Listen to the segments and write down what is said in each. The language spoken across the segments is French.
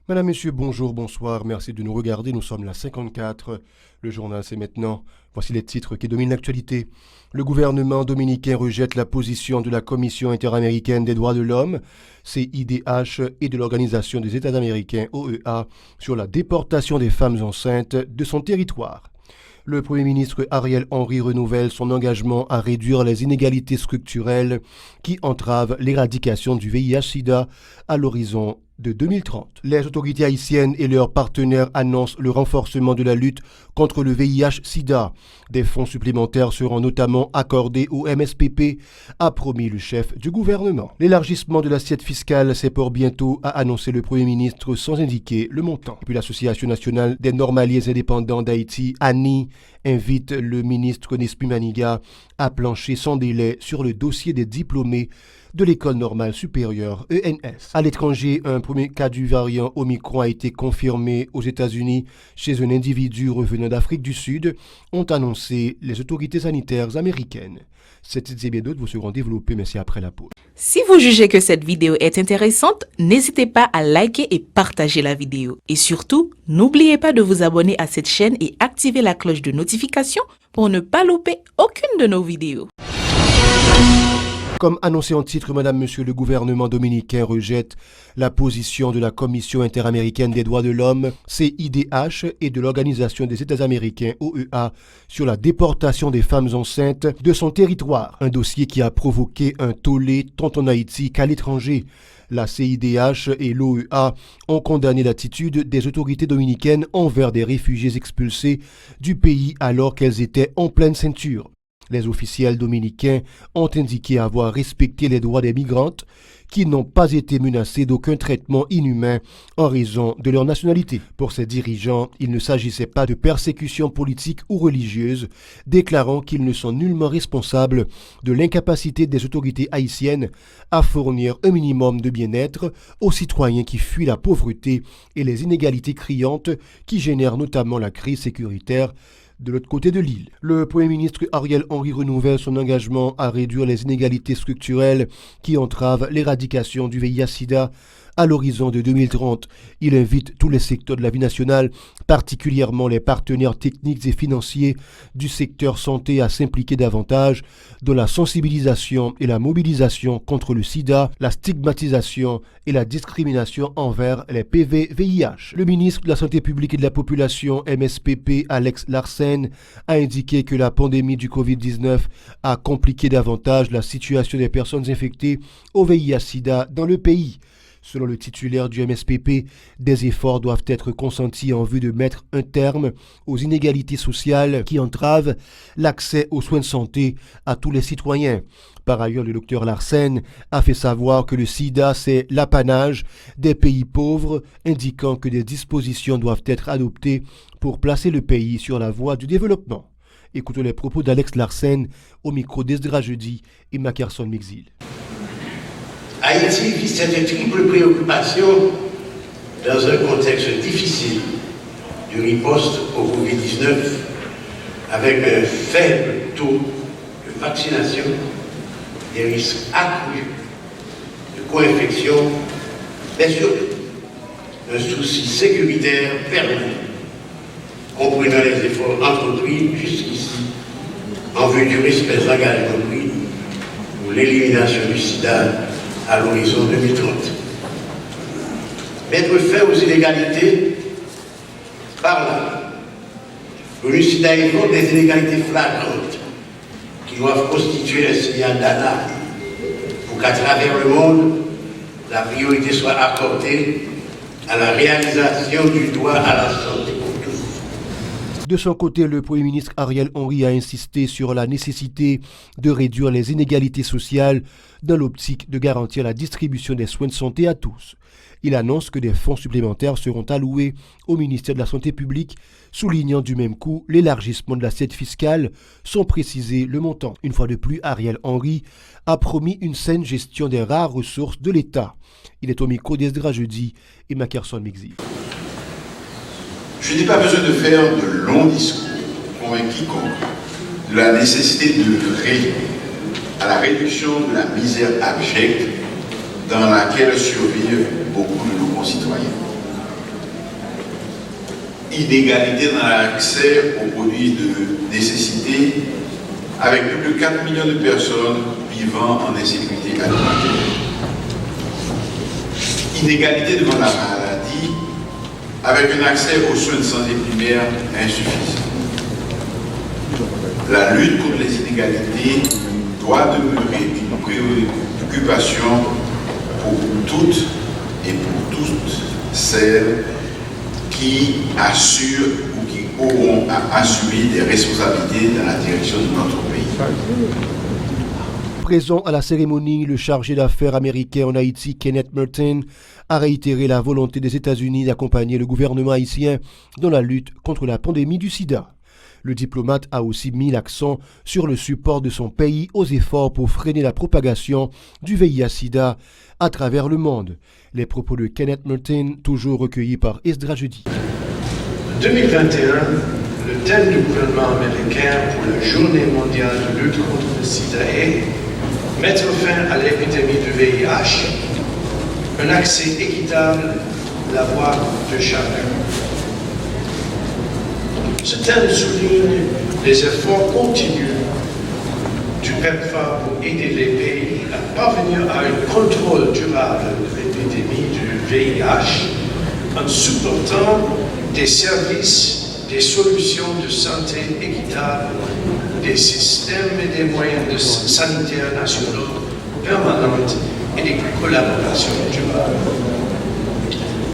Madame, Monsieur, bonjour, bonsoir, merci de nous regarder, nous sommes la 54, le journal c'est maintenant. Voici les titres qui dominent l'actualité. Le gouvernement dominicain rejette la position de la Commission interaméricaine des droits de l'homme, CIDH, et de l'Organisation des États américains, OEA, sur la déportation des femmes enceintes de son territoire. Le Premier ministre Ariel Henry renouvelle son engagement à réduire les inégalités structurelles qui entravent l'éradication du VIH-Sida à l'horizon de 2030. Les autorités haïtiennes et leurs partenaires annoncent le renforcement de la lutte contre le VIH-Sida. Des fonds supplémentaires seront notamment accordés au MSPP, a promis le chef du gouvernement. L'élargissement de l'assiette fiscale, c'est pour bientôt, a annoncé le Premier ministre sans indiquer le montant. Et puis l'Association nationale des normaliers indépendants d'Haïti, ANI, invite le ministre Nespi Maniga à plancher sans délai sur le dossier des diplômés de l'École normale supérieure ENS. À l'étranger, un premier cas du variant Omicron a été confirmé aux États-Unis chez un individu revenant d'Afrique du Sud, ont annoncé les autorités sanitaires américaines. Cette et bien d'autres vous seront développées, mais c'est après la pause. Si vous jugez que cette vidéo est intéressante, n'hésitez pas à liker et partager la vidéo. Et surtout, n'oubliez pas de vous abonner à cette chaîne et activer la cloche de notification pour ne pas louper aucune de nos vidéos. Comme annoncé en titre, Madame, Monsieur, le gouvernement dominicain rejette la position de la Commission interaméricaine des droits de l'homme, CIDH, et de l'Organisation des États américains, OEA, sur la déportation des femmes enceintes de son territoire. Un dossier qui a provoqué un tollé tant en Haïti qu'à l'étranger. La CIDH et l'OEA ont condamné l'attitude des autorités dominicaines envers des réfugiés expulsés du pays alors qu'elles étaient en pleine ceinture. Les officiels dominicains ont indiqué avoir respecté les droits des migrantes qui n'ont pas été menacées d'aucun traitement inhumain en raison de leur nationalité. Pour ces dirigeants, il ne s'agissait pas de persécution politique ou religieuse, déclarant qu'ils ne sont nullement responsables de l'incapacité des autorités haïtiennes à fournir un minimum de bien-être aux citoyens qui fuient la pauvreté et les inégalités criantes qui génèrent notamment la crise sécuritaire de l'autre côté de l'île. Le Premier ministre Ariel Henry renouvelle son engagement à réduire les inégalités structurelles qui entravent l'éradication du VIH-Sida à l'horizon de 2030. Il invite tous les secteurs de la vie nationale, particulièrement les partenaires techniques et financiers du secteur santé, à s'impliquer davantage dans la sensibilisation et la mobilisation contre le sida, la stigmatisation et la discrimination envers les PV-VIH. Le ministre de la Santé publique et de la Population, MSPP, Alex Larsen, a indiqué que la pandémie du Covid-19 a compliqué davantage la situation des personnes infectées au VIH-Sida dans le pays. Selon le titulaire du MSPP, des efforts doivent être consentis en vue de mettre un terme aux inégalités sociales qui entravent l'accès aux soins de santé à tous les citoyens. Par ailleurs, le docteur Larsen a fait savoir que le sida, c'est l'apanage des pays pauvres, indiquant que des dispositions doivent être adoptées pour placer le pays sur la voie du développement. Écoutons les propos d'Alex Larsen au micro d'Esdra Jeudi et Mackerson Mixil. Haïti vit cette triple préoccupation dans un contexte difficile de riposte au Covid-19 avec un faible taux de vaccination, des risques accrus de co-infection, mais surtout un souci sécuritaire permanent, comprenant les efforts entrepris jusqu'ici en vue du respect des engagements pris pour l'élimination du sida à l'horizon 2030. Mettre fin aux inégalités par là. Le sida évoque des inégalités flagrantes qui doivent constituer un signal d'alarme pour qu'à travers le monde, la priorité soit accordée à la réalisation du droit à la santé pour tous. De son côté, le Premier ministre Ariel Henry a insisté sur la nécessité de réduire les inégalités sociales dans l'optique de garantir la distribution des soins de santé à tous. Il annonce que des fonds supplémentaires seront alloués au ministère de la Santé publique, soulignant du même coup l'élargissement de l'assiette fiscale, sans préciser le montant. Une fois de plus, Ariel Henry a promis une saine gestion des rares ressources de l'État. Il est au micro d'Esdra Jeudi et Mackerson Mixil. Je n'ai pas besoin de faire de longs discours pour convaincre quiconque de la nécessité d'œuvrer à la réduction de la misère abjecte dans laquelle survivent beaucoup de nos concitoyens. inégalité dans l'accès aux produits de nécessité, avec plus de 4 millions de personnes vivant en insécurité alimentaire. Inégalité devant la maladie, avec un accès aux soins de santé primaires insuffisant. La lutte contre les inégalités doit demeurer une préoccupation pour toutes et pour toutes celles qui assurent ou qui auront à assumer des responsabilités dans la direction de notre pays. Présent à la cérémonie, le chargé d'affaires américain en Haïti, Kenneth Merton, a réitéré la volonté des États-Unis d'accompagner le gouvernement haïtien dans la lutte contre la pandémie du sida. Le diplomate a aussi mis l'accent sur le support de son pays aux efforts pour freiner la propagation du VIH-Sida à travers le monde. Les propos de Kenneth Merton, toujours recueillis par Esdra Jeudi. En 2021, le thème du gouvernement américain pour la Journée mondiale de lutte contre le sida est « Mettre fin à l'épidémie du VIH, un accès équitable, la voix de chacun ». Ce thème souligne les efforts continus du PEPFAR pour aider les pays à parvenir à un contrôle durable de l'épidémie du VIH en supportant des services, des solutions de santé équitables, des systèmes et des moyens sanitaires nationaux permanents et des collaborations durables.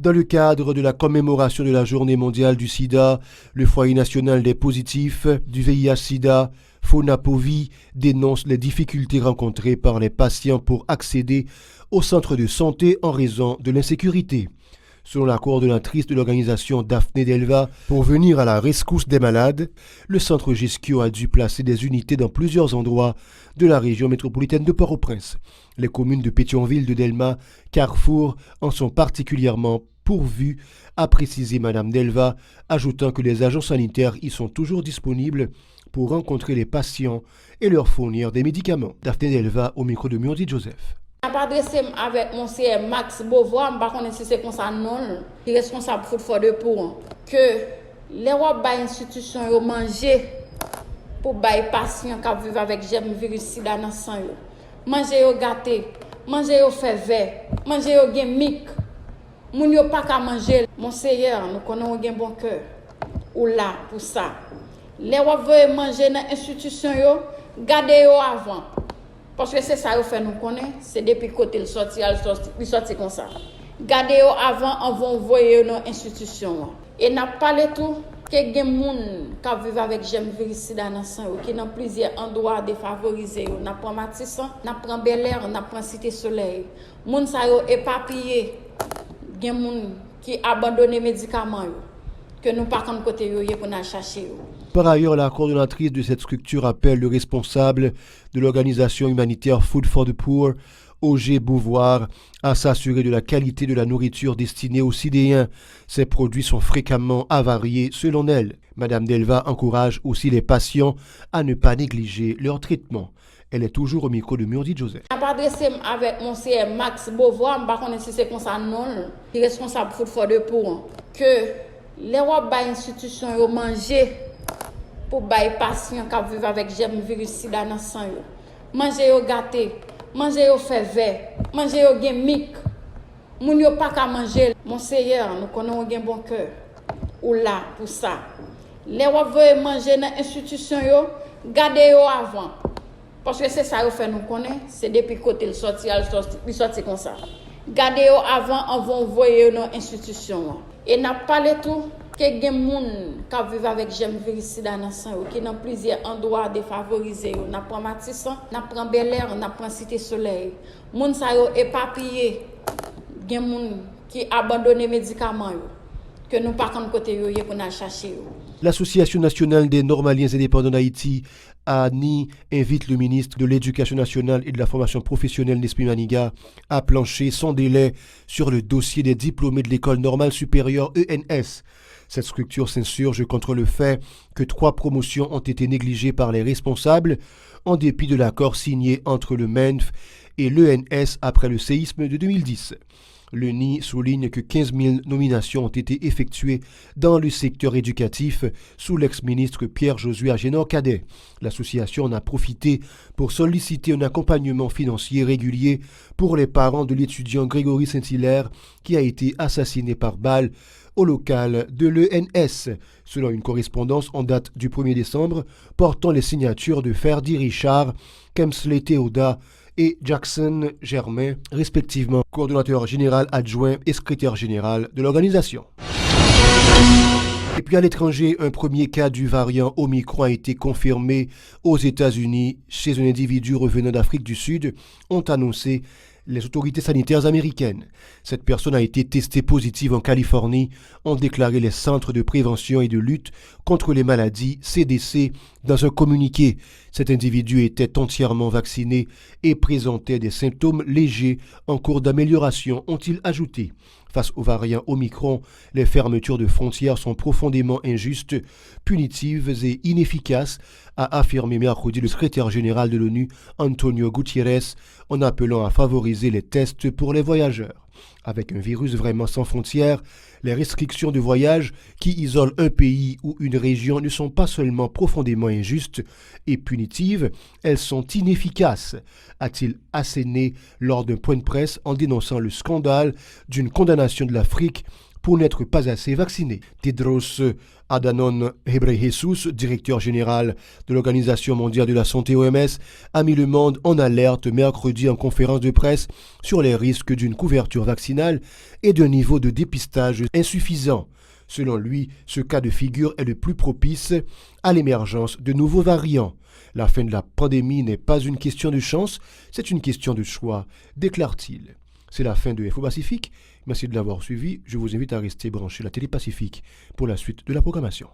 Dans le cadre de la commémoration de la Journée mondiale du sida, le Foyer national des positifs du VIH-Sida, FONAPOVI, dénonce les difficultés rencontrées par les patients pour accéder aux centres de santé en raison de l'insécurité. Selon la coordonnatrice de l'organisation Daphné Delva, pour venir à la rescousse des malades, le centre Gesquio a dû placer des unités dans plusieurs endroits de la région métropolitaine de Port-au-Prince. Les communes de Pétionville, de Delma, Carrefour en sont particulièrement pourvues, a précisé Mme Delva, ajoutant que les agents sanitaires y sont toujours disponibles pour rencontrer les patients et leur fournir des médicaments. Daphné Delva au micro de Murdi Joseph. Je vais adresser avec mon CR Max Beauvoir, je ne sais pas si c'est comme ça, non, qui est responsable pour Foot for the Poor, que les institutions ont mangé pour les patients qui vivent avec germe virus sida dans le sang. Manger au gâté, manger au fait vert, manger au gamic. Moun yo pas qu'à manger. Mon Seigneur, nous connaissons un bon cœur. Ou là, pour ça. Les wap veulent manger dans l'institution, gardez yo avant. Parce que c'est ça que fait nous connaître. C'est depuis côté le sorti comme ça. Gardez yo avant, on va envoyer dans l'institution. Et n'a parlé tout que des gens qui vivent avec germe virus sida dans le sang, qui dans plusieurs endroits défavorisés. N'a prend Matissan, n'a prend Bel Air, n'a prend Cité Soleil. Moun sa yo éparpillé. Il y a des gens qui abandonnent les médicaments, que nous pas comme côté pour nous chercher. Par ailleurs, la coordonnatrice de cette structure appelle le responsable de l'organisation humanitaire Food for the Poor, Auger Beauvoir, à s'assurer de la qualité de la nourriture destinée aux sidéens. Ces produits sont fréquemment avariés selon elle. Madame Delva encourage aussi les patients à ne pas négliger leur traitement. Elle est toujours au micro de Murdi Joseph. Je vais adresser avec mon CR Max Beauvoir, je ne sais pas si c'est comme ça, non, qui est responsable pour Foot for the Poor, que les institutions ont mangé pour les patients qui vivent avec germe virus sida dans le sang. Manger au gâté, manger au fait vert, manger au gamic. Moun yo pas qu'à manger. Mon Seigneur, nous connaissons un bon cœur. Ou là, pour ça. Les wap veulent manger dans l'institution, gardez yo avant. Parce que c'est ça que fait nous connaître. C'est depuis côté le sorti comme ça. Gardez yo avant, on va envoyer dans l'institution. Et n'a parlé tout que des gens qui vivent avec germe virus sida dans le sang, qui dans plusieurs endroits défavorisés. N'a prend Matissan, n'a prend Bel Air, n'a prend Cité Soleil. Moun sa yo éparpillé. Il y a des gens qui abandonnent les médicaments, que nous pas comme côté pour nous chercher. L'Association nationale des normaliens indépendants d'Haïti, ANI, invite le ministre de l'Éducation nationale et de la formation professionnelle Nespi Maniga à plancher sans délai sur le dossier des diplômés de l'École normale supérieure ENS. Cette structure s'insurge contre le fait que 3 promotions ont été négligées par les responsables en dépit de l'accord signé entre le MENF et l'ENS après le séisme de 2010. L'UNI souligne que 15 000 nominations ont été effectuées dans le secteur éducatif sous l'ex-ministre Pierre-Josué Agénor-Cadet. L'association en a profité pour solliciter un accompagnement financier régulier pour les parents de l'étudiant Grégory Saint-Hilaire qui a été assassiné par balle au local de l'ENS, selon une correspondance en date du 1er décembre portant les signatures de Ferdi Richard, Kemsley Théoda et Jackson Germain, respectivement coordonnateur général adjoint et secrétaire général de l'organisation. Et puis à l'étranger, un premier cas du variant Omicron a été confirmé aux États-Unis chez un individu revenant d'Afrique du Sud, ont annoncé les autorités sanitaires américaines. Cette personne a été testée positive en Californie, ont déclaré les Centres de prévention et de lutte contre les maladies CDC dans un communiqué. Cet individu était entièrement vacciné et présentait des symptômes légers en cours d'amélioration, ont-ils ajouté. Face au variant Omicron, les fermetures de frontières sont profondément injustes, punitives et inefficaces, a affirmé mercredi le secrétaire général de l'ONU, Antonio Guterres, en appelant à favoriser les tests pour les voyageurs. Avec un virus vraiment sans frontières, les restrictions de voyage qui isolent un pays ou une région ne sont pas seulement profondément injustes et punitives, elles sont inefficaces, a-t-il asséné lors d'un point de presse en dénonçant le scandale d'une condamnation de l'Afrique pour n'être pas assez vacciné. Tedros Adhanom Ghebreyesus, directeur général de l'Organisation mondiale de la santé OMS, a mis le monde en alerte mercredi en conférence de presse sur les risques d'une couverture vaccinale et d'un niveau de dépistage insuffisant. Selon lui, ce cas de figure est le plus propice à l'émergence de nouveaux variants. La fin de la pandémie n'est pas une question de chance, c'est une question de choix, déclare-t-il. C'est la fin de Info Pacifique. Merci de l'avoir suivi. Je vous invite à rester branché à la télé Pacifique pour la suite de la programmation.